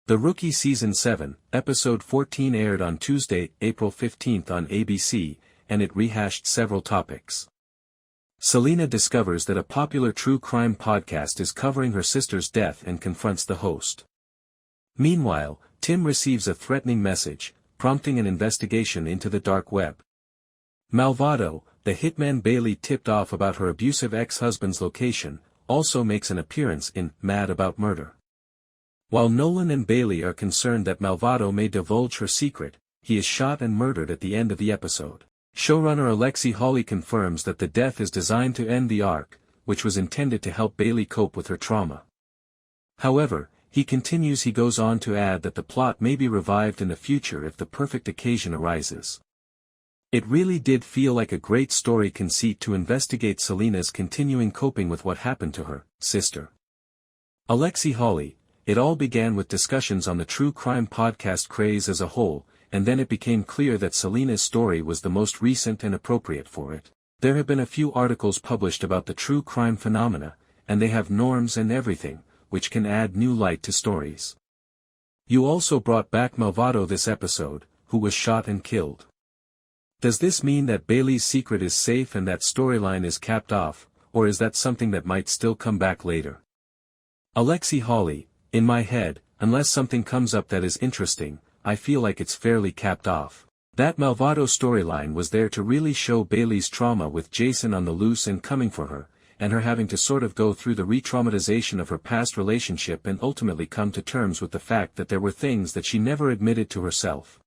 The Rookie Season 7, Episode 14 aired on Tuesday, April 15 on ABC, and it rehashed several topics. Celina discovers that a popular true crime podcast is covering her sister's death and confronts the host. Meanwhile, Tim receives a threatening message, prompting an investigation into the dark web. Malvado, the hitman Bailey tipped off about her abusive ex-husband's location, also makes an appearance in Mad About Murder. While Nolan and Bailey are concerned that Malvado may divulge her secret, he is shot and murdered at the end of the episode. Showrunner Hawley confirms that the death is designed to end the arc, which was intended to help Bailey cope with her trauma. However, he goes on to add that the plot may be revived in the future if the perfect occasion arises. It really did feel like a great story conceit to investigate Celina's continuing coping with what happened to her sister. Hawley. It all began with discussions on the true crime podcast craze as a whole, and then it became clear that Celina's story was the most recent and appropriate for it. There have been a few articles published about the true crime phenomena, and they have norms and everything, which can add new light to stories. You also brought back Malvado this episode, who was shot and killed. Does this mean that Bailey's secret is safe and that storyline is capped off, or is that something that might still come back later? Hawley. In my head, unless something comes up that is interesting, I feel like it's fairly capped off. That Malvado storyline was there to really show Bailey's trauma with Jason on the loose and coming for her, and her having to sort of go through the re-traumatization of her past relationship and ultimately come to terms with the fact that there were things that she never admitted to herself.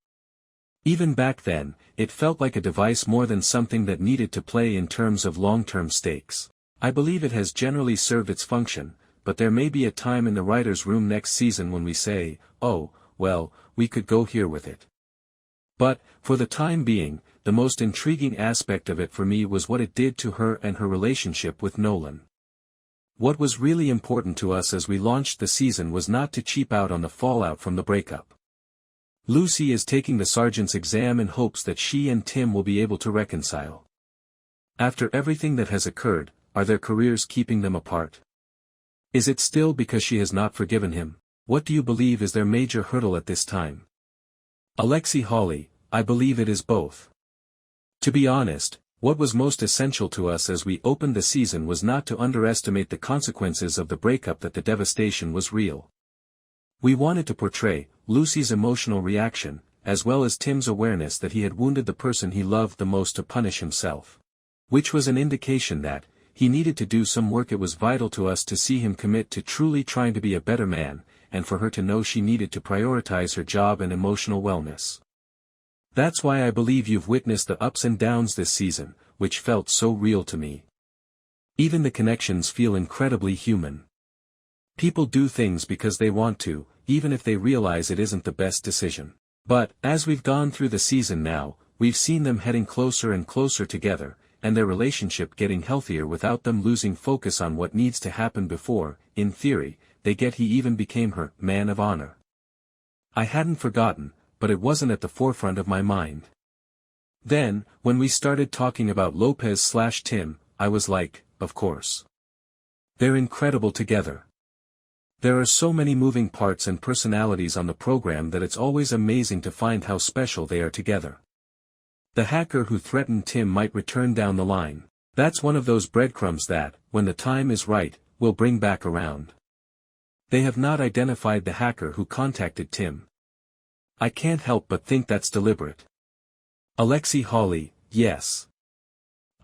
Even back then, it felt like a device more than something that needed to play in terms of long-term stakes. I believe it has generally served its function, but there may be a time in the writer's room next season when we say, oh, well, we could go here with it. But, for the time being, the most intriguing aspect of it for me was what it did to her and her relationship with Nolan. What was really important to us as we launched the season was not to cheap out on the fallout from the breakup. Lucy is taking the sergeant's exam in hopes that she and Tim will be able to reconcile. After everything that has occurred, are their careers keeping them apart? Is it still because she has not forgiven him? What do you believe is their major hurdle at this time? Hawley, I believe it is both. To be honest, what was most essential to us as we opened the season was not to underestimate the consequences of the breakup, that the devastation was real. We wanted to portray Lucy's emotional reaction, as well as Tim's awareness that he had wounded the person he loved the most to punish himself. Which was an indication that, he needed to do some work. It was vital to us to see him commit to truly trying to be a better man, and for her to know she needed to prioritize her job and emotional wellness. That's why I believe you've witnessed the ups and downs this season, which felt so real to me. Even the connections feel incredibly human. People do things because they want to, even if they realize it isn't the best decision. But, as we've gone through the season now, we've seen them heading closer and closer together, and their relationship getting healthier without them losing focus on what needs to happen before, in theory, he even became her man of honor. I hadn't forgotten, but it wasn't at the forefront of my mind. Then, when we started talking about Lopez/Tim, I was like, of course. They're incredible together. There are so many moving parts and personalities on the program that it's always amazing to find how special they are together. The hacker who threatened Tim might return down the line. That's one of those breadcrumbs that, when the time is right, will bring back around. They have not identified the hacker who contacted Tim. I can't help but think that's deliberate. Hawley, yes.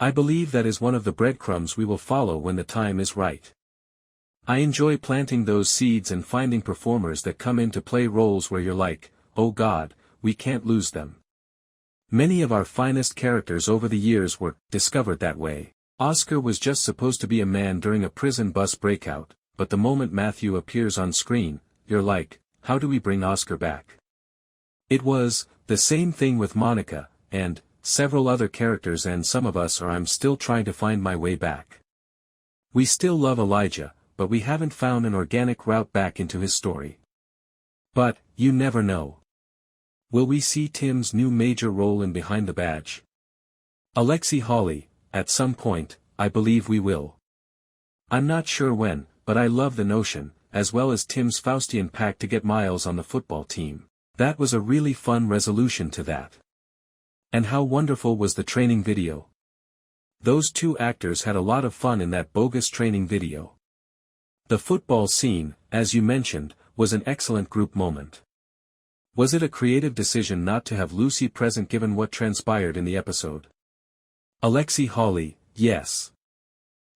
I believe that is one of the breadcrumbs we will follow when the time is right. I enjoy planting those seeds and finding performers that come in to play roles where you're like, oh God, we can't lose them. Many of our finest characters over the years were discovered that way. Oscar was just supposed to be a man during a prison bus breakout, but the moment Matthew appears on screen, you're like, how do we bring Oscar back? It was the same thing with Monica, and several other characters, and some of us are. I'm still trying to find my way back. We still love Elijah, but we haven't found an organic route back into his story. But, you never know. Will we see Tim's new major role in Behind the Badge? Hawley, at some point, I believe we will. I'm not sure when, but I love the notion, as well as Tim's Faustian pact to get Miles on the football team. That was a really fun resolution to that. And how wonderful was the training video? Those two actors had a lot of fun in that bogus training video. The football scene, as you mentioned, was an excellent group moment. Was it a creative decision not to have Lucy present given what transpired in the episode? Alexi Hawley, yes.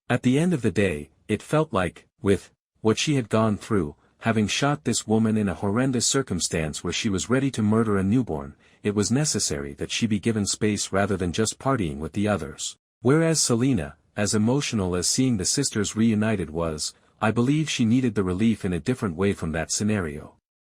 At the end of the day, it felt like, with what she had gone through, having shot this woman in a horrendous circumstance where she was ready to murder a newborn, it was necessary that she be given space rather than just partying with the others. Whereas Celina, as emotional as seeing the sisters reunited was, I believe she needed the relief in a different way from that scenario.